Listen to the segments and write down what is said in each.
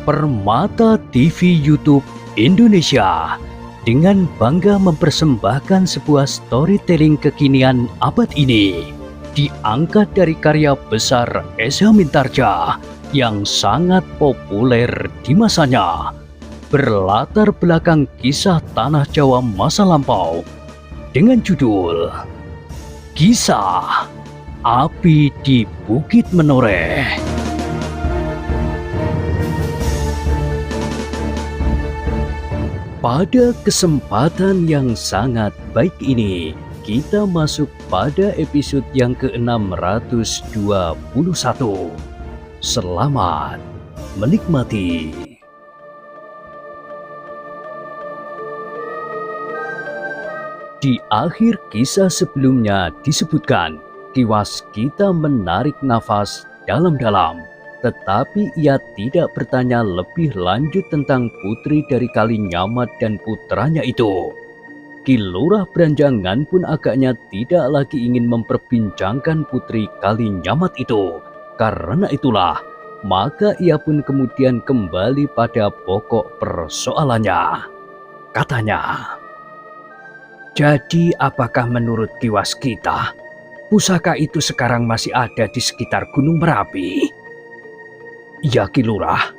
Permata TV YouTube Indonesia dengan bangga mempersembahkan sebuah storytelling kekinian abad ini, diangkat dari karya besar Esa Mintarja yang sangat populer di masanya, berlatar belakang kisah tanah Jawa masa lampau dengan judul Kisah Api di Bukit Menoreh. Pada kesempatan yang sangat baik ini, kita masuk pada episode yang ke-621. Selamat menikmati. Di akhir kisah sebelumnya disebutkan, Kiwaskita menarik nafas dalam-dalam. Tetapi ia tidak bertanya lebih lanjut tentang putri dari Kalinyamat dan putranya itu. Ki Lurah Branjangan pun agaknya tidak lagi ingin memperbincangkan putri Kalinyamat itu. Karena itulah, maka ia pun kemudian kembali pada pokok persoalannya. Katanya, "Jadi apakah menurut Kiwaskita, pusaka itu sekarang masih ada di sekitar Gunung Merapi?" "Ya Ki Lurah."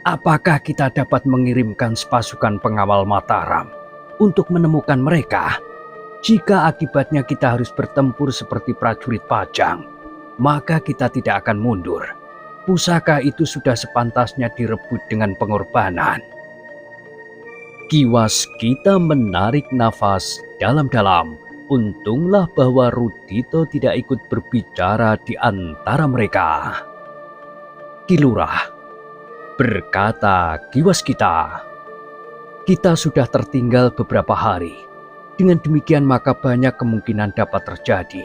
"Apakah kita dapat mengirimkan sepasukan pengawal Mataram untuk menemukan mereka? Jika akibatnya kita harus bertempur seperti prajurit Pajang, maka kita tidak akan mundur. Pusaka itu sudah sepantasnya direbut dengan pengorbanan." Kiwaskita menarik nafas dalam-dalam. Untunglah bahwa Rudito tidak ikut berbicara di antara mereka. "Ki Lurah," berkata Kiwaskita, "kita sudah tertinggal beberapa hari. Dengan demikian maka banyak kemungkinan dapat terjadi.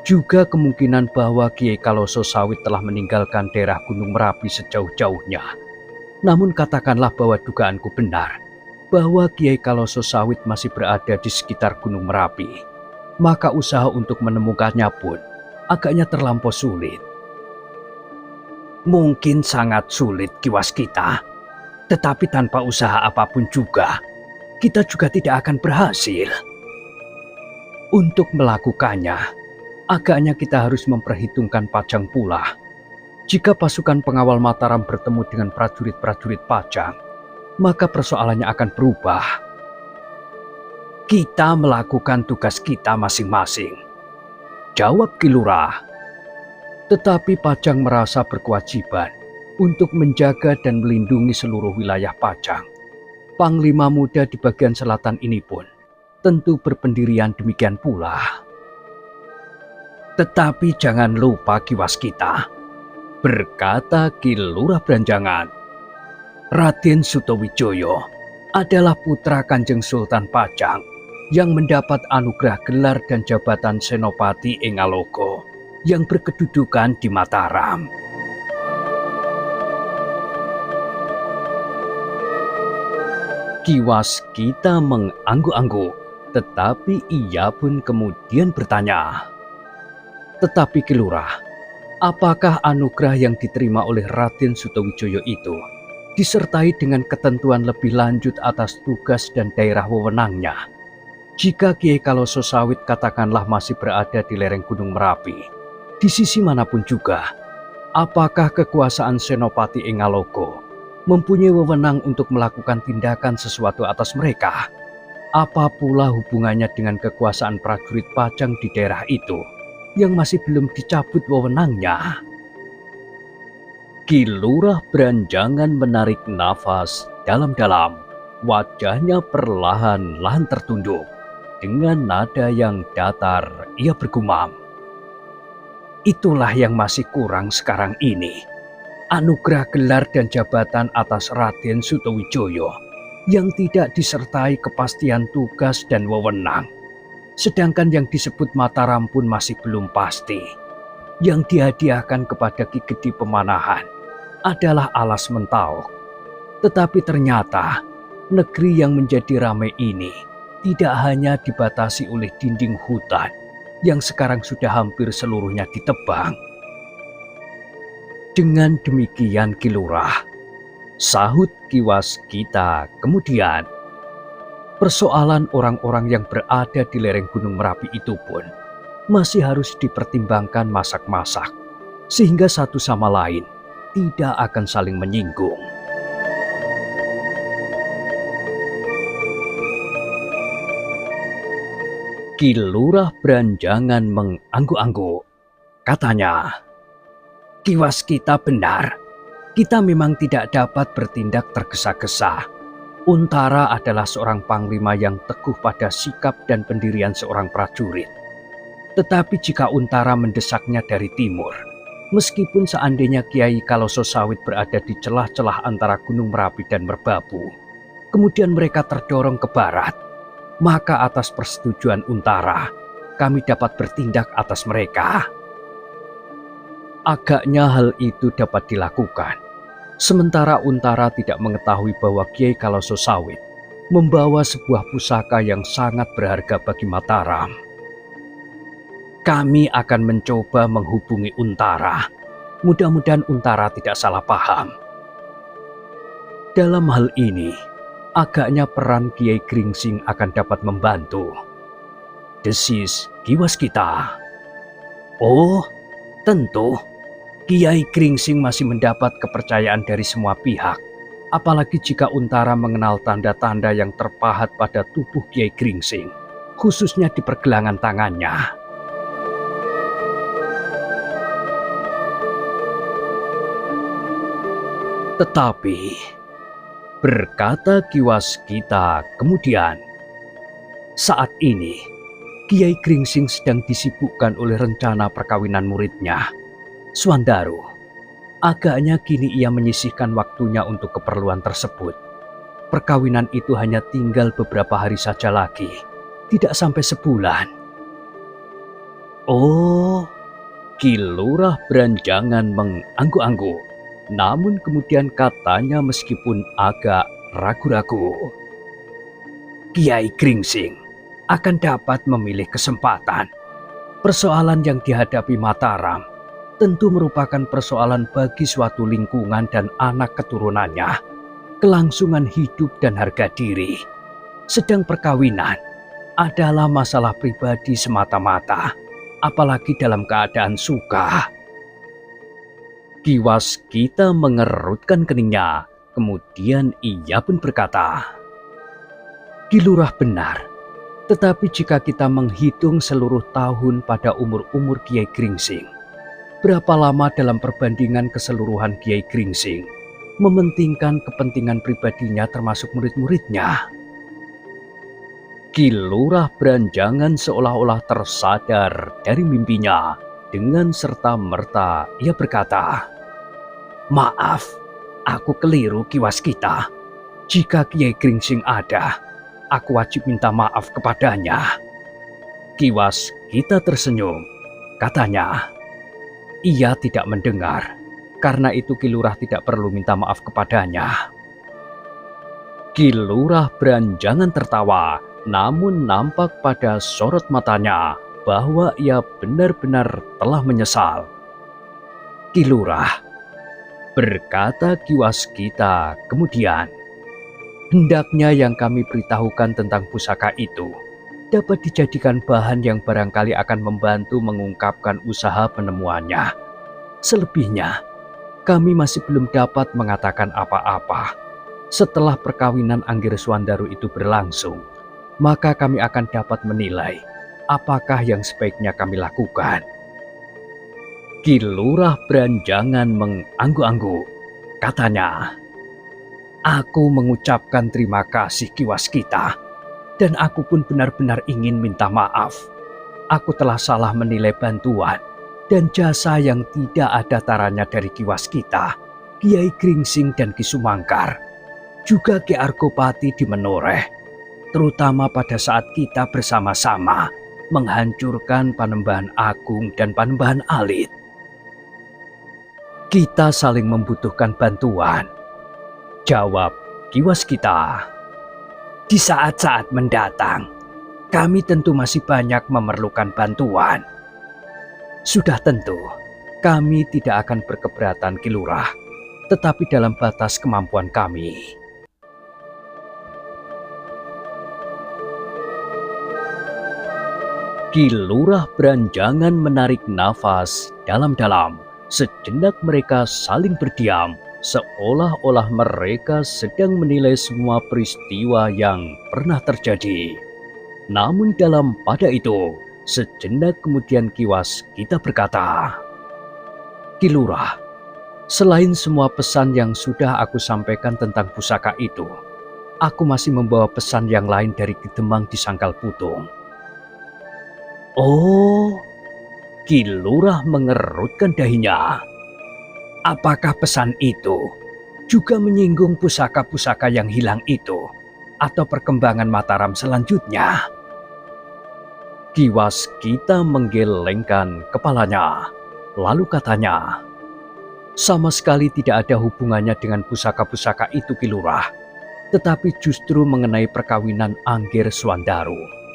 Juga kemungkinan bahwa Kiai Kaloso Sawit telah meninggalkan daerah Gunung Merapi sejauh-jauhnya. Namun katakanlah bahwa dugaanku benar, bahwa Kiai Kaloso Sawit masih berada di sekitar Gunung Merapi. Maka usaha untuk menemukannya pun agaknya terlampau sulit." "Mungkin sangat sulit Kiwaskita, tetapi tanpa usaha apapun juga, kita juga tidak akan berhasil. Untuk melakukannya, agaknya kita harus memperhitungkan Pajang pula. Jika pasukan pengawal Mataram bertemu dengan prajurit-prajurit Pajang, maka persoalannya akan berubah. Kita melakukan tugas kita masing-masing," jawab Ki Lurah. "Tetapi Pajang merasa berkewajiban untuk menjaga dan melindungi seluruh wilayah Pajang. Panglima muda di bagian selatan ini pun tentu berpendirian demikian pula. Tetapi jangan lupa Kiwaskita," berkata Ki Lurah Branjangan, "Raden Sutowijoyo adalah putra Kanjeng Sultan Pajang yang mendapat anugerah gelar dan jabatan Senopati ing Alogo yang berkedudukan di Mataram." Kiwaskita mengangguk-angguk, tetapi ia pun kemudian bertanya, "Tetapi Ki Lurah, apakah anugerah yang diterima oleh Raden Sutowijoyo itu disertai dengan ketentuan lebih lanjut atas tugas dan daerah wewenangnya? Jika Kiai Kaloso Sawit katakanlah masih berada di lereng Gunung Merapi, di sisi manapun juga, apakah kekuasaan Senopati ing Alogo mempunyai wewenang untuk melakukan tindakan sesuatu atas mereka? Apa pula hubungannya dengan kekuasaan prajurit Pajang di daerah itu yang masih belum dicabut wewenangnya?" Ki Lurah Branjangan menarik nafas dalam-dalam. Wajahnya perlahan-lahan tertunduk. Dengan nada yang datar, ia bergumam, "Itulah yang masih kurang sekarang ini. Anugerah gelar dan jabatan atas Raden Sutowijoyo yang tidak disertai kepastian tugas dan wewenang. Sedangkan yang disebut Mataram pun masih belum pasti. Yang dihadiahkan kepada Ki Gede Pemanahan adalah alas Mentauk. Tetapi ternyata negeri yang menjadi ramai ini tidak hanya dibatasi oleh dinding hutan yang sekarang sudah hampir seluruhnya ditebang. Dengan demikian Ki Lurah, Sahut Kiwas Kita kemudian. Persoalan orang-orang yang berada di lereng Gunung Merapi itu pun masih harus dipertimbangkan masak-masak, sehingga satu sama lain tidak akan saling menyinggung. Ki Lurah Beranjangan mengangguk-angguk. Katanya, "Kiwas Kita benar. Kita memang tidak dapat bertindak tergesa-gesa. Untara adalah seorang panglima yang teguh pada sikap dan pendirian seorang prajurit. Tetapi jika Untara mendesaknya dari timur, meskipun seandainya Kiai Kalososawit berada di celah-celah antara Gunung Merapi dan Merbabu, kemudian mereka terdorong ke barat, maka atas persetujuan Untara, kami dapat bertindak atas mereka." Agaknya hal itu dapat dilakukan. Sementara Untara tidak mengetahui bahwa Kiai Kalososawit membawa sebuah pusaka yang sangat berharga bagi Mataram. Kami akan mencoba menghubungi Untara. Mudah-mudahan Untara tidak salah paham. Dalam hal ini, agaknya peran Kiai Gringsing akan dapat membantu. Desis Kiwas Kita. Oh, tentu. Kiai Gringsing masih mendapat kepercayaan dari semua pihak, apalagi jika Untara mengenal tanda-tanda yang terpahat pada tubuh Kiai Gringsing, khususnya di pergelangan tangannya. Tetapi, berkata Kiwas Kita kemudian, saat ini Kiai Gringsing sedang disibukkan oleh rencana perkawinan muridnya, Swandaru. Agaknya kini ia menyisihkan waktunya untuk keperluan tersebut. Perkawinan itu hanya tinggal beberapa hari saja lagi, tidak sampai sebulan. Oh, Ki Lurah Beranjangan mengangguk-angguk, namun kemudian katanya meskipun agak ragu-ragu, Kiai Gringsing akan dapat memilih kesempatan. Persoalan yang dihadapi Mataram tentu merupakan persoalan bagi suatu lingkungan dan anak keturunannya, kelangsungan hidup dan harga diri. Sedang perkawinan adalah masalah pribadi semata-mata, apalagi dalam keadaan suka. Kiwas Kita mengerutkan keningnya, kemudian ia pun berkata, Ki Lurah benar, tetapi jika kita menghitung seluruh tahun pada umur-umur Kiai Gringsing, berapa lama dalam perbandingan keseluruhan Kiai Gringsing mementingkan kepentingan pribadinya termasuk murid-muridnya? Ki Lurah Beranjangan seolah-olah tersadar dari mimpinya. Dengan serta-merta ia berkata, "Maaf, aku keliru Kiwas Kita. Jika Kiai Gringsing ada, aku wajib minta maaf kepadanya." Kiwas Kita tersenyum. Katanya, ia tidak mendengar, karena itu Ki Lurah tidak perlu minta maaf kepadanya. Ki Lurah Beranjangan tertawa, namun nampak pada sorot matanya bahwa ia benar-benar telah menyesal. Ki Lurah, berkata Kiwas Kita kemudian, hendaknya yang kami beritahukan tentang pusaka itu dapat dijadikan bahan yang barangkali akan membantu mengungkapkan usaha penemuannya. Selebihnya, kami masih belum dapat mengatakan apa-apa. Setelah perkawinan Anggir Swandaru itu berlangsung, maka kami akan dapat menilai apakah yang sebaiknya kami lakukan. Ki Lurah Beranjangan mengangguk-angguk. Katanya, "Aku mengucapkan terima kasih Kiwas Kita. Dan aku pun benar-benar ingin minta maaf. Aku telah salah menilai bantuan dan jasa yang tidak ada taranya dari Kiwas Kita, Kiai Gringsing dan Ki Sumangkar, juga Ki Argopati di Menoreh, terutama pada saat kita bersama-sama menghancurkan Panembahan Agung dan Panembahan Alit. Kita saling membutuhkan bantuan," jawab Kiwas Kita. "Di saat-saat mendatang, kami tentu masih banyak memerlukan bantuan. Sudah tentu, kami tidak akan berkeberatan Ki Lurah. tetapi dalam batas kemampuan kami. Ki Lurah beranjangan menarik nafas dalam-dalam. Sejenak mereka saling berdiam, seolah-olah mereka sedang menilai semua peristiwa yang pernah terjadi. Namun pada itu, sejenak kemudian Ki Waskita berkata, "Ki Lurah, selain semua pesan yang sudah aku sampaikan tentang pusaka itu, aku masih membawa pesan yang lain dari Ki Demang di Sangkal Putung." Oh, Ki Lurah mengerutkan dahinya. Apakah pesan itu juga menyinggung pusaka-pusaka yang hilang itu atau perkembangan Mataram selanjutnya? Ki Waskita menggelengkan kepalanya, lalu katanya, "Sama sekali tidak ada hubungannya dengan pusaka-pusaka itu, Ki Lurah, tetapi justru mengenai perkawinan Angger Swandaru."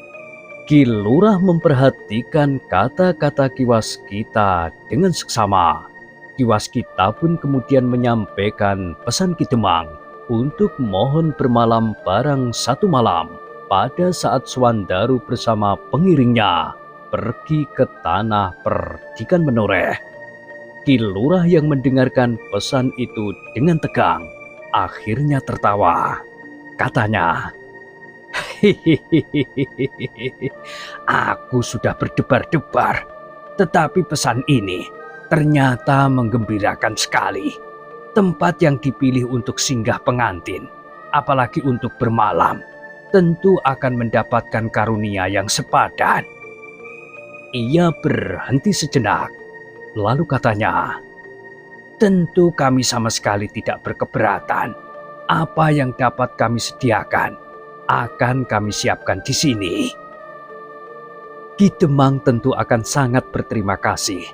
Ki Lurah memperhatikan kata-kata Ki Waskita dengan seksama. Ki Waskita pun kemudian menyampaikan pesan Ki Demang untuk mohon bermalam barang satu malam pada saat Swandaru bersama pengiringnya pergi ke tanah perdikan Menoreh. Ki Lurah yang mendengarkan pesan itu dengan tegang akhirnya tertawa. Katanya, "Hehehe, aku sudah berdebar-debar, tetapi pesan ini ternyata menggembirakan sekali. Tempat yang dipilih untuk singgah pengantin, apalagi untuk bermalam, tentu akan mendapatkan karunia yang sepadan." Ia berhenti sejenak, lalu katanya, "Tentu kami sama sekali tidak berkeberatan. Apa yang dapat kami sediakan akan kami siapkan di sini." Ki Demang tentu akan sangat berterima kasih.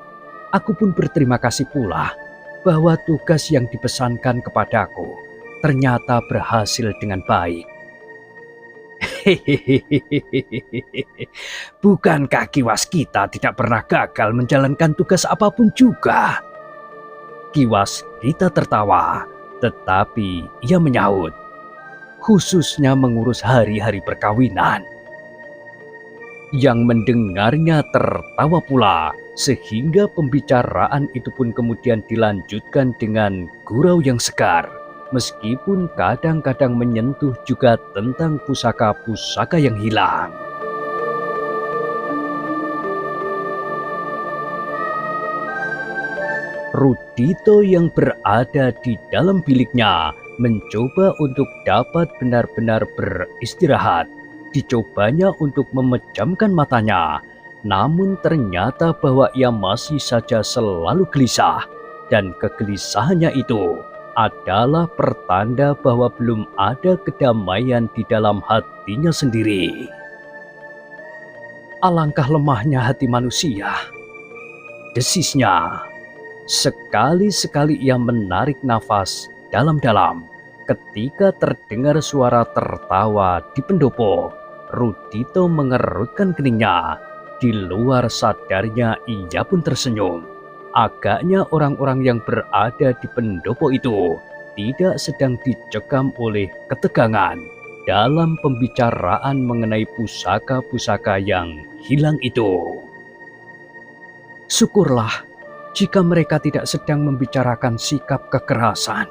Aku pun berterima kasih pula bahwa tugas yang dipesankan kepadaku ternyata berhasil dengan baik. Hehehe, bukankah Ki Waskita tidak pernah gagal menjalankan tugas apapun juga? Ki Waskita tertawa, tetapi ia menyahut, "Khususnya mengurus hari-hari perkawinan." Yang mendengarnya tertawa pula, sehingga pembicaraan itu pun kemudian dilanjutkan dengan gurau yang segar, meskipun kadang-kadang menyentuh juga tentang pusaka-pusaka yang hilang. Rudito yang berada di dalam biliknya mencoba untuk dapat benar-benar beristirahat. Dicobanya untuk memejamkan matanya, namun ternyata bahwa ia masih saja selalu gelisah, dan kegelisahannya itu adalah pertanda bahwa belum ada kedamaian di dalam hatinya sendiri. "Alangkah lemahnya hati manusia," desisnya. Sekali-sekali ia menarik nafas dalam-dalam. Ketika terdengar suara tertawa di pendopo, Rudito mengerutkan keningnya. Di luar sadarnya ia pun tersenyum. Agaknya orang-orang yang berada di pendopo itu tidak sedang dicekam oleh ketegangan dalam pembicaraan mengenai pusaka-pusaka yang hilang itu. "Syukurlah jika mereka tidak sedang membicarakan sikap kekerasan,"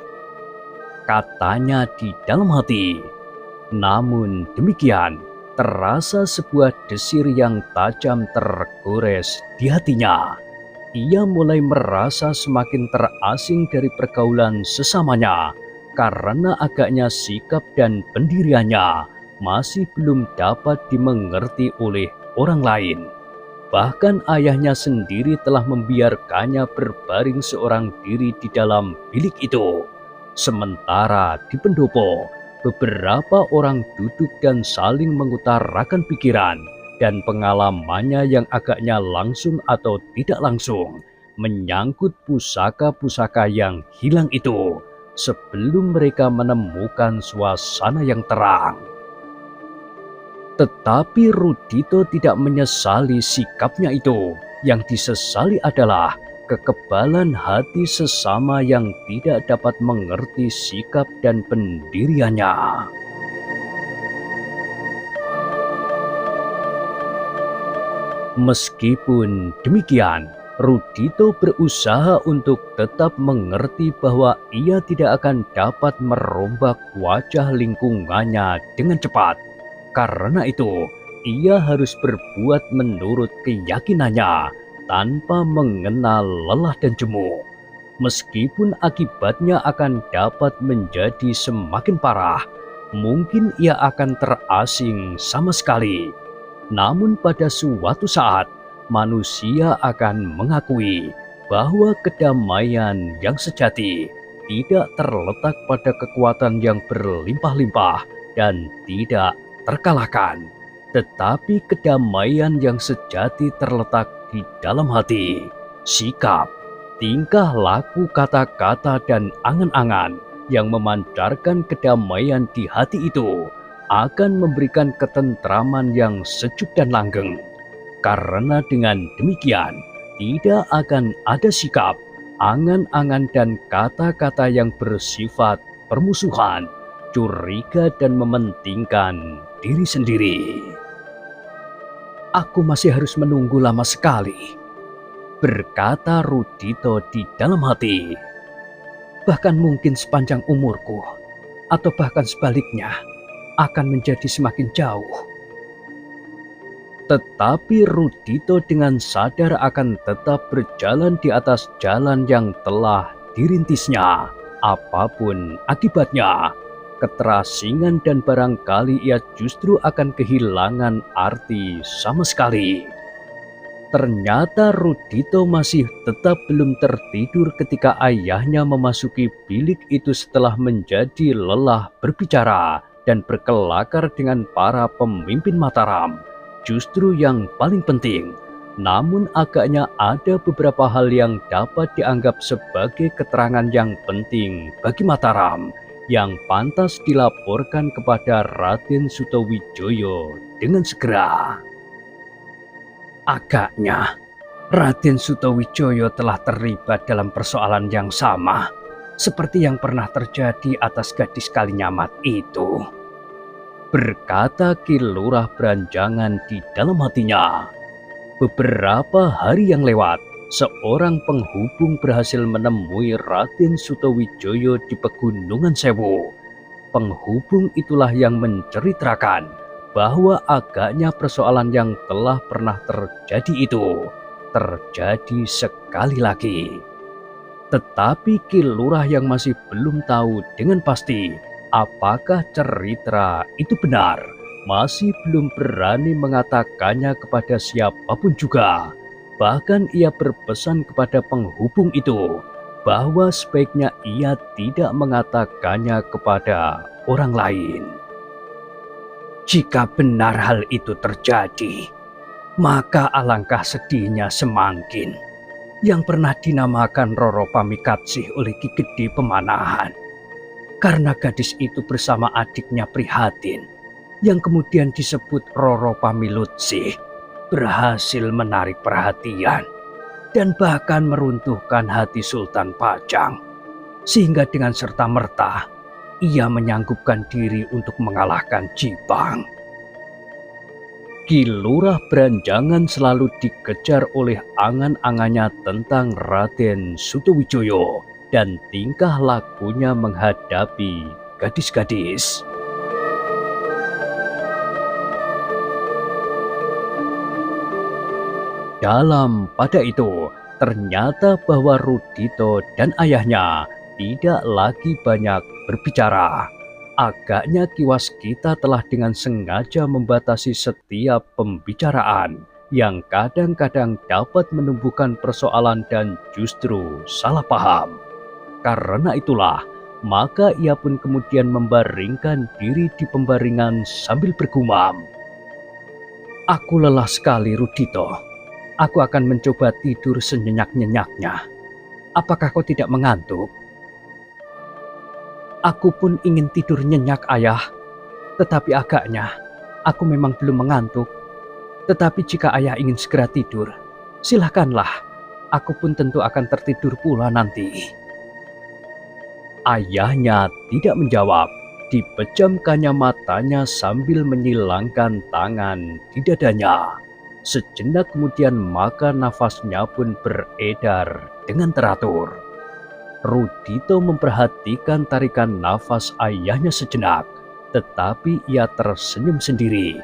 katanya di dalam hati. Namun demikian, terasa sebuah desir yang tajam tergores di hatinya. Ia mulai merasa semakin terasing dari pergaulan sesamanya, karena agaknya sikap dan pendiriannya masih belum dapat dimengerti oleh orang lain. Bahkan ayahnya sendiri telah membiarkannya berbaring seorang diri di dalam bilik itu. Sementara di pendopo, beberapa orang duduk dan saling mengutarakan pikiran dan pengalamannya yang agaknya langsung atau tidak langsung menyangkut pusaka-pusaka yang hilang itu sebelum mereka menemukan suasana yang terang. Tetapi Rudito tidak menyesali sikapnya itu. Yang disesali adalah kekebalan hati sesama yang tidak dapat mengerti sikap dan pendiriannya. Meskipun demikian, Rudito berusaha untuk tetap mengerti bahwa ia tidak akan dapat merombak wajah lingkungannya dengan cepat. Karena itu, ia harus berbuat menurut keyakinannya tanpa mengenal lelah dan jemu. Meskipun akibatnya akan dapat menjadi semakin parah, mungkin ia akan terasing sama sekali. Namun pada suatu saat, manusia akan mengakui bahwa kedamaian yang sejati tidak terletak pada kekuatan yang berlimpah-limpah dan tidak terkalahkan, tetapi kedamaian yang sejati terletak di dalam hati, sikap, tingkah laku, kata-kata, dan angan-angan yang memancarkan kedamaian di hati itu akan memberikan ketentraman yang sejuk dan langgeng. Karena dengan demikian, tidak akan ada sikap, angan-angan, dan kata-kata yang bersifat permusuhan, curiga, dan mementingkan diri sendiri. "Aku masih harus menunggu lama sekali," berkata Rudito di dalam hati. "Bahkan mungkin sepanjang umurku, atau bahkan sebaliknya, akan menjadi semakin jauh." Tetapi Rudito dengan sadar akan tetap berjalan di atas jalan yang telah dirintisnya, apapun akibatnya. Keterasingan dan barangkali ia justru akan kehilangan arti sama sekali. Ternyata Rudito masih tetap belum tertidur ketika ayahnya memasuki bilik itu setelah menjadi lelah berbicara dan berkelakar dengan para pemimpin Mataram. Justru yang paling penting, namun agaknya ada beberapa hal yang dapat dianggap sebagai keterangan yang penting bagi Mataram yang pantas dilaporkan kepada Raden Sutawijoyo dengan segera. Agaknya Raden Sutawijoyo telah terlibat dalam persoalan yang sama seperti yang pernah terjadi atas gadis Kalinyamat itu, berkata Ki Lurah Branjangan di dalam hatinya. Beberapa hari yang lewat, seorang penghubung berhasil menemui Raden Sutawijoyo di Pegunungan Sewu. Penghubung itulah yang menceritakan bahwa agaknya persoalan yang telah pernah terjadi itu terjadi sekali lagi. Tetapi Ki Lurah yang masih belum tahu dengan pasti apakah cerita itu benar, masih belum berani mengatakannya kepada siapapun juga. Bahkan ia berpesan kepada penghubung itu bahwa sebaiknya ia tidak mengatakannya kepada orang lain. Jika benar hal itu terjadi, maka alangkah sedihnya Semangkin yang pernah dinamakan Roro Pamikatsih oleh Ki Gede Pemanahan. Karena gadis itu bersama adiknya Prihatin, yang kemudian disebut Roro Pamilutsih, berhasil menarik perhatian dan bahkan meruntuhkan hati Sultan Pajang, sehingga dengan serta-merta ia menyanggupkan diri untuk mengalahkan Jipang. Ki Lurah Branjangan selalu dikejar oleh angan-angannya tentang Raden Sutawijoyo dan tingkah lakunya menghadapi gadis-gadis. Dalam pada itu, ternyata bahwa Rudito dan ayahnya tidak lagi banyak berbicara. Agaknya Ki Waskita telah dengan sengaja membatasi setiap pembicaraan yang kadang-kadang dapat menumbuhkan persoalan dan justru salah paham. Karena itulah, maka ia pun kemudian membaringkan diri di pembaringan sambil bergumam. "Aku lelah sekali, Rudito. Aku akan mencoba tidur senyenyak-nyenyaknya. Apakah kau tidak mengantuk?" "Aku pun ingin tidur nyenyak, Ayah. Tetapi agaknya aku memang belum mengantuk. Tetapi jika Ayah ingin segera tidur, silakanlah. aku pun tentu akan tertidur pula nanti." Ayahnya tidak menjawab. Dipejamkannya matanya sambil menyilangkan tangan di dadanya. Sejenak kemudian maka nafasnya pun beredar dengan teratur. Rudito memperhatikan tarikan nafas ayahnya sejenak, tetapi ia tersenyum sendiri.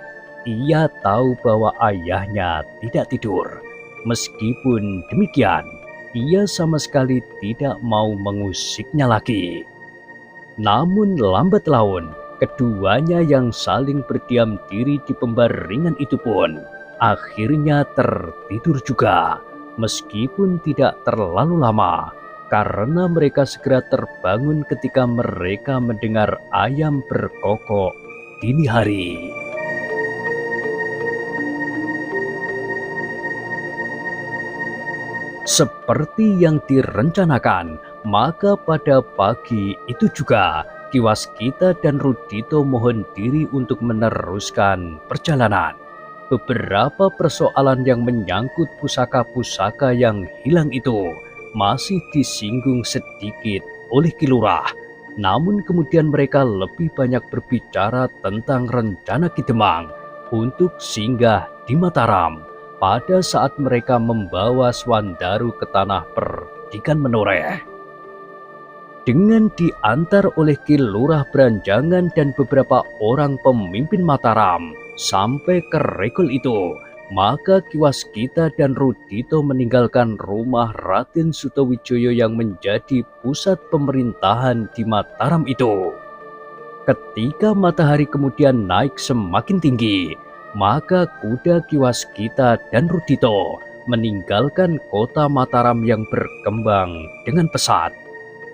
Ia tahu bahwa ayahnya tidak tidur. Meskipun demikian, ia sama sekali tidak mau mengusiknya lagi. Namun lambat laun, keduanya yang saling berdiam diri di pembaringan itu pun akhirnya tertidur juga, meskipun tidak terlalu lama, karena mereka segera terbangun ketika mereka mendengar ayam berkokok dini hari. Seperti yang direncanakan, maka pada pagi itu juga Kiwaskita dan Rudito mohon diri untuk meneruskan perjalanan. Beberapa persoalan yang menyangkut pusaka-pusaka yang hilang itu masih disinggung sedikit oleh Ki Lurah. Namun kemudian mereka lebih banyak berbicara tentang rencana Ki Demang untuk singgah di Mataram pada saat mereka membawa Swandaru ke tanah perdikan Menoreh. Dengan diantar oleh Ki Lurah Branjangan dan beberapa orang pemimpin Mataram sampai ke regol itu, maka Kiwaskita dan Rudito meninggalkan rumah Raden Sutawijaya yang menjadi pusat pemerintahan di Mataram itu. Ketika matahari kemudian naik semakin tinggi, maka kuda Kiwaskita dan Rudito meninggalkan kota Mataram yang berkembang dengan pesat.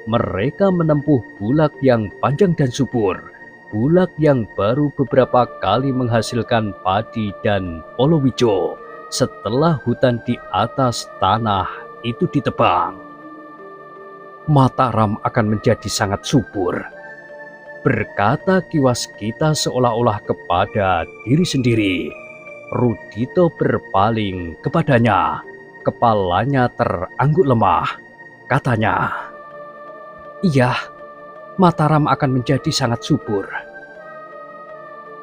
Mereka menempuh bulak yang panjang dan subur, bulak yang baru beberapa kali menghasilkan padi dan polowijo setelah hutan di atas tanah itu ditebang. Mataram akan menjadi sangat subur, berkata Kiwaskita seolah-olah kepada diri sendiri. Rudito berpaling kepadanya, kepalanya terangguk lemah. Katanya, "Iya, Mataram akan menjadi sangat subur."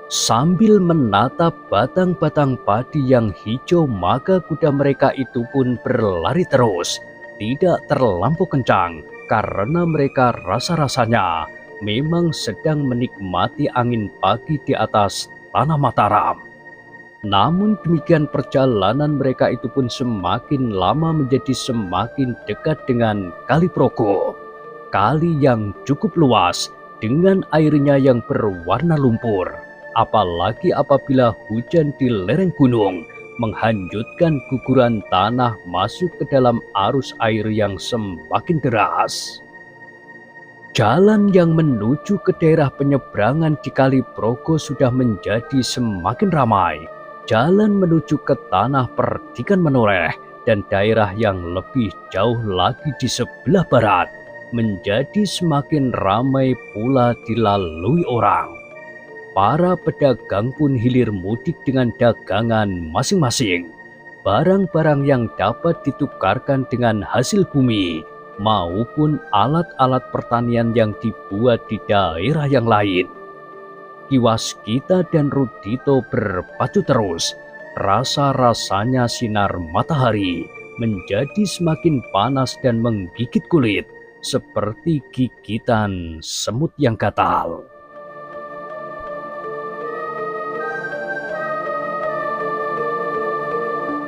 Sambil menatap batang-batang padi yang hijau, maka kuda mereka itu pun berlari terus, tidak terlampau kencang, karena mereka rasa-rasanya memang sedang menikmati angin pagi di atas tanah Mataram. Namun demikian perjalanan mereka itu pun semakin lama menjadi semakin dekat dengan Kali Progo, kali yang cukup luas dengan airnya yang berwarna lumpur, apalagi apabila hujan di lereng gunung menghanyutkan guguran tanah masuk ke dalam arus air yang semakin deras. Jalan yang menuju ke daerah penyeberangan di Kali Progo sudah menjadi semakin ramai. Jalan menuju ke tanah perdikan Menoreh dan daerah yang lebih jauh lagi di sebelah barat menjadi semakin ramai pula dilalui orang. Para pedagang pun hilir mudik dengan dagangan masing-masing. Barang-barang yang dapat ditukarkan dengan hasil bumi maupun alat-alat pertanian yang dibuat di daerah yang lain. Kiwaskita dan Rudito berpacu terus. Rasa-rasanya sinar matahari menjadi semakin panas dan menggigit kulit seperti gigitan semut yang gatal.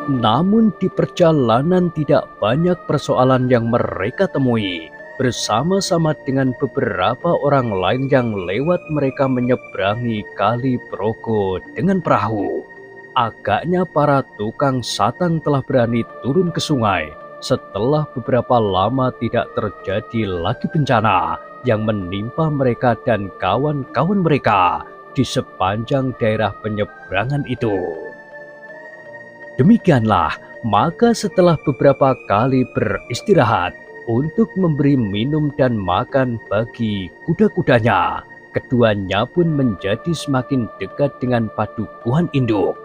Namun di perjalanan tidak banyak persoalan yang mereka temui. Bersama-sama dengan beberapa orang lain yang lewat, mereka menyeberangi Kali Progo dengan perahu. Agaknya para tukang satang telah berani turun ke sungai setelah beberapa lama tidak terjadi lagi bencana yang menimpa mereka dan kawan-kawan mereka di sepanjang daerah penyeberangan itu. Demikianlah, maka setelah beberapa kali beristirahat untuk memberi minum dan makan bagi kuda-kudanya, keduanya pun menjadi semakin dekat dengan padukuhan induk.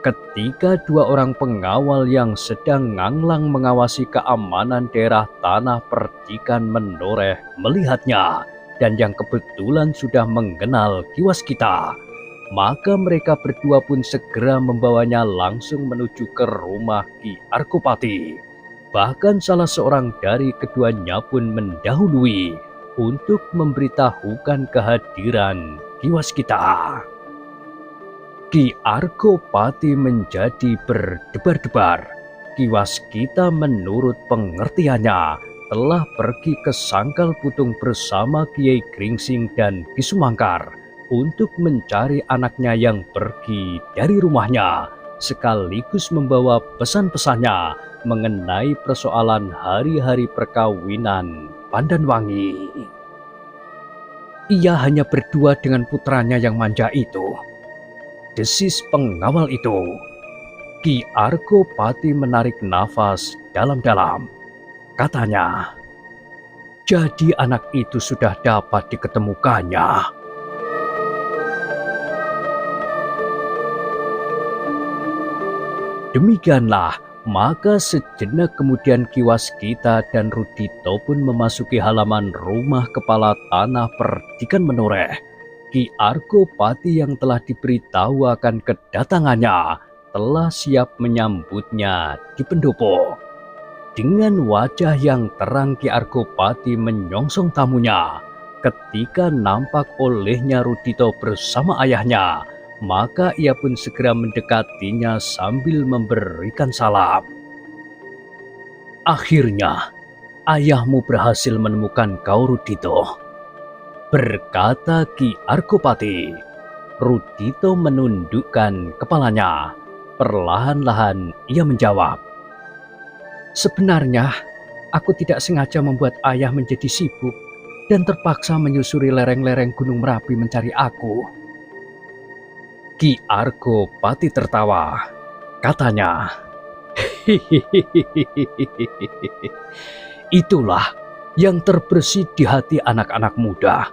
Ketika dua orang pengawal yang sedang nganglang mengawasi keamanan daerah tanah percikan menoreh melihatnya, dan yang kebetulan sudah mengenal kiwas kita, maka mereka berdua pun segera membawanya langsung menuju ke rumah Ki Arkopati. Bahkan salah seorang dari keduanya pun mendahului untuk memberitahukan kehadiran kiwas kita. Ki Arkopati menjadi berdebar-debar. Kiwas kita menurut pengertiannya telah pergi ke Sangkal Putung bersama Kiai Gringsing dan Ki Sumangkar untuk mencari anaknya yang pergi dari rumahnya, sekaligus membawa pesan-pesannya mengenai persoalan hari-hari perkawinan Pandanwangi. Ia hanya berdua dengan putranya yang manja itu, desis pengawal itu. Ki Arkopati menarik nafas dalam-dalam. Katanya, jadi anak itu sudah dapat diketemukannya. Demikianlah, maka sejenak kemudian kiwas kita dan Rudito pun memasuki halaman rumah kepala tanah percikan menoreh. Ki Arkopati yang telah diberitahu akan kedatangannya telah siap menyambutnya di pendopo. Dengan wajah yang terang Ki Arkopati menyongsong tamunya. Ketika nampak olehnya Rudito bersama ayahnya, maka ia pun segera mendekatinya sambil memberikan salam. Akhirnya, ayahmu berhasil menemukan kau, Rudito, berkata Ki Arkopati. Rudito menundukkan kepalanya. Perlahan-lahan ia menjawab, sebenarnya aku tidak sengaja membuat ayah menjadi sibuk dan terpaksa menyusuri lereng-lereng Gunung Merapi mencari aku. Ki Arkopati tertawa. Katanya, itulah yang terbersih di hati anak-anak muda.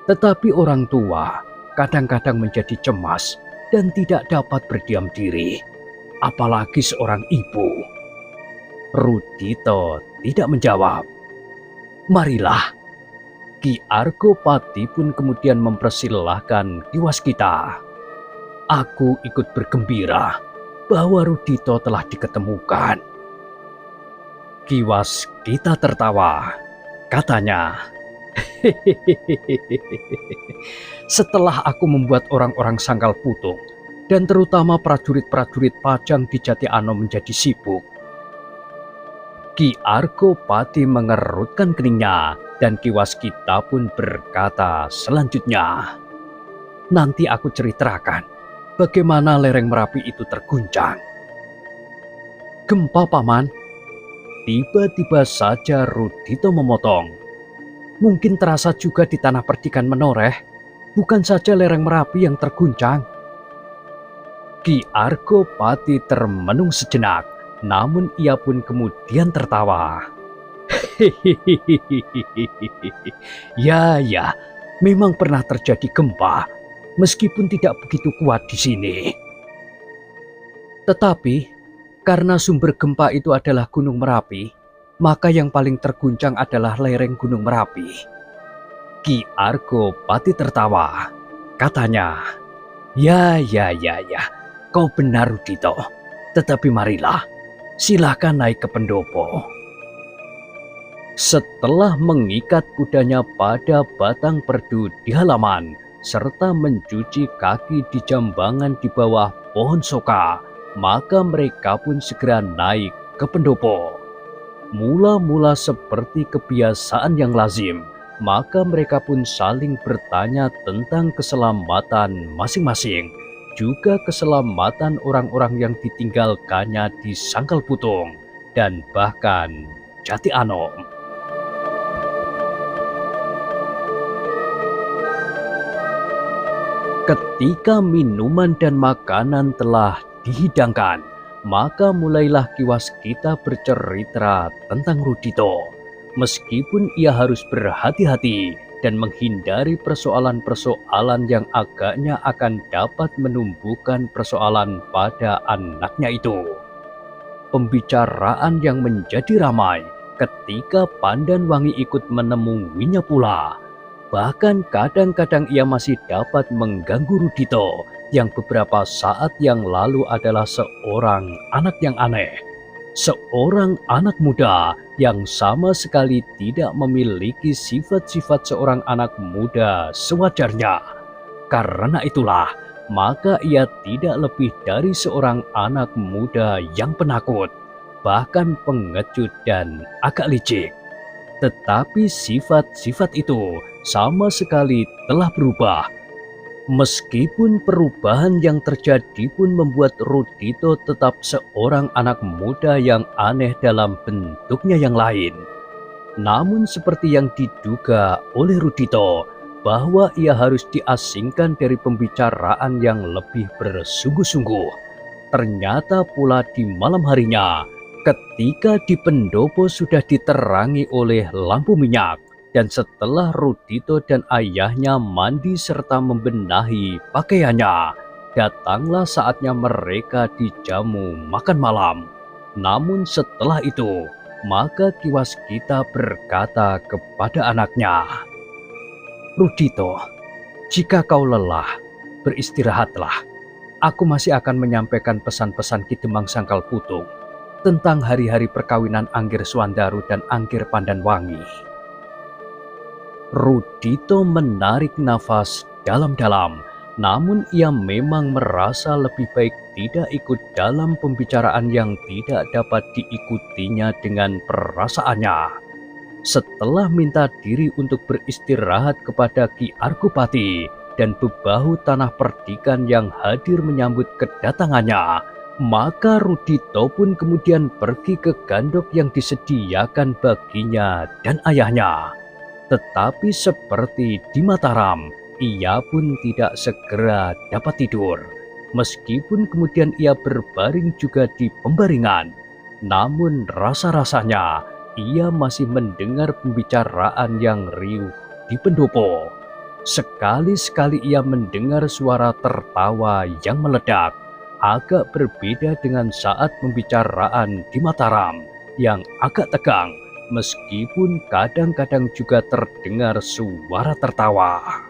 Tetapi orang tua kadang-kadang menjadi cemas dan tidak dapat berdiam diri, apalagi seorang ibu. Rudito tidak menjawab. Marilah. Ki Arkopati pun kemudian mempersilahkan kiwas kita. Aku ikut bergembira bahwa Rudito telah diketemukan. Kiwas kita tertawa. Katanya, setelah aku membuat orang-orang Sangkal Putung dan terutama prajurit-prajurit Pajang di Jati Anom menjadi sibuk, Ki Arkopati mengerutkan keningnya dan kiwas kita pun berkata selanjutnya, nanti aku ceritakan bagaimana lereng Merapi itu terguncang. Gempa, Paman. Tiba-tiba saja Rudito memotong. Mungkin terasa juga di tanah percikan menoreh, bukan saja lereng Merapi yang terguncang. Ki Arkopati termenung sejenak, namun ia pun kemudian tertawa. Ya, memang pernah terjadi gempa, meskipun tidak begitu kuat di sini. Tetapi, karena sumber gempa itu adalah Gunung Merapi, maka yang paling terguncang adalah lereng Gunung Merapi. Ki Arkopati tertawa. Katanya, ya, kau benar, Rudito. Tetapi marilah, silakan naik ke pendopo. Setelah mengikat kudanya pada batang perdu di halaman, serta mencuci kaki di jambangan di bawah pohon soka, maka mereka pun segera naik ke pendopo. Mula-mula seperti kebiasaan yang lazim, maka mereka pun saling bertanya tentang keselamatan masing-masing, juga keselamatan orang-orang yang ditinggalkannya di Sangkal Putung, dan bahkan Jati Anom. Ketika minuman dan makanan telah dihidangkan, maka mulailah kiwas kita bercerita tentang Rudito. Meskipun ia harus berhati-hati dan menghindari persoalan-persoalan yang agaknya akan dapat menumbuhkan persoalan pada anaknya itu. Pembicaraan yang menjadi ramai ketika Pandan Wangi ikut menemuinya pula. Bahkan kadang-kadang ia masih dapat mengganggu Rudito yang beberapa saat yang lalu adalah seorang anak yang aneh. Seorang anak muda yang sama sekali tidak memiliki sifat-sifat seorang anak muda sewajarnya. Karena itulah, maka ia tidak lebih dari seorang anak muda yang penakut, bahkan pengecut dan agak licik. Tetapi sifat-sifat itu sama sekali telah berubah. Meskipun perubahan yang terjadi pun membuat Rudito tetap seorang anak muda yang aneh dalam bentuknya yang lain. Namun seperti yang diduga oleh Rudito, bahwa ia harus diasingkan dari pembicaraan yang lebih bersungguh-sungguh. Ternyata pula di malam harinya, ketika di pendopo sudah diterangi oleh lampu minyak, dan setelah Rudito dan ayahnya mandi serta membenahi pakaiannya, datanglah saatnya mereka dijamu makan malam. Namun setelah itu, maka Kiwaskita berkata kepada anaknya, "Rudito, jika kau lelah, beristirahatlah. Aku masih akan menyampaikan pesan-pesan Ki Demang Sangkal Putung tentang hari-hari perkawinan Anggir Swandaru dan Anggir Pandan Wangi." Rudito menarik nafas dalam-dalam, namun ia memang merasa lebih baik tidak ikut dalam pembicaraan yang tidak dapat diikutinya dengan perasaannya. Setelah minta diri untuk beristirahat kepada Ki Argopati dan bebahu tanah perdikan yang hadir menyambut kedatangannya, maka Rudito pun kemudian pergi ke gandok yang disediakan baginya dan ayahnya. Tetapi seperti di Mataram, ia pun tidak segera dapat tidur. Meskipun kemudian ia berbaring juga di pembaringan, namun rasa-rasanya ia masih mendengar pembicaraan yang riuh di pendopo. Sekali-sekali ia mendengar suara tertawa yang meledak, agak berbeda dengan saat pembicaraan di Mataram yang agak tegang. Meskipun kadang-kadang juga terdengar suara tertawa.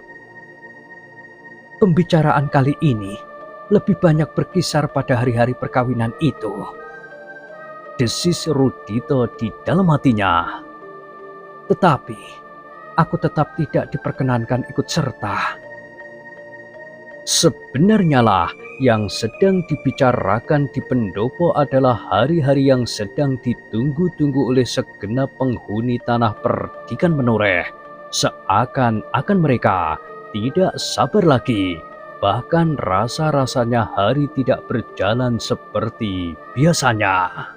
Pembicaraan kali ini lebih banyak berkisar pada hari-hari perkawinan itu, desis Rudito di dalam hatinya. Tetapi aku tetap tidak diperkenankan ikut serta. Sebenarnya lah yang sedang dibicarakan di pendopo adalah hari-hari yang sedang ditunggu-tunggu oleh segenap penghuni tanah perdikan Menoreh. Seakan-akan mereka tidak sabar lagi, bahkan rasa-rasanya hari tidak berjalan seperti biasanya.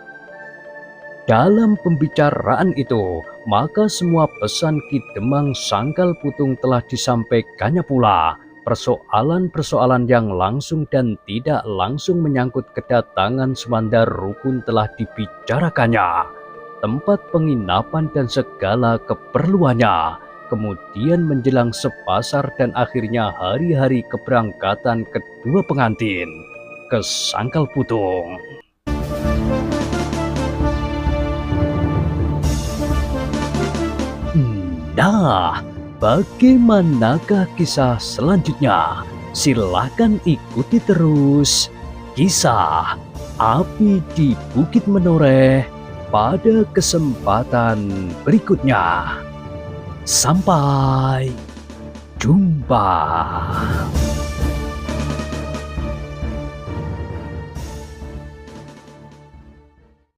Dalam pembicaraan itu, maka semua pesan Ki Demang Sangkal Putung telah disampaikannya pula. Persoalan-persoalan yang langsung dan tidak langsung menyangkut kedatangan Swandaru pun telah dibicarakannya. Tempat penginapan dan segala keperluannya. Kemudian menjelang sepasar dan akhirnya hari-hari keberangkatan kedua pengantin ke Sangkal Putung. Nah, bagaimanakah kisah selanjutnya? Silahkan ikuti terus kisah Api di Bukit Menoreh pada kesempatan berikutnya. Sampai jumpa.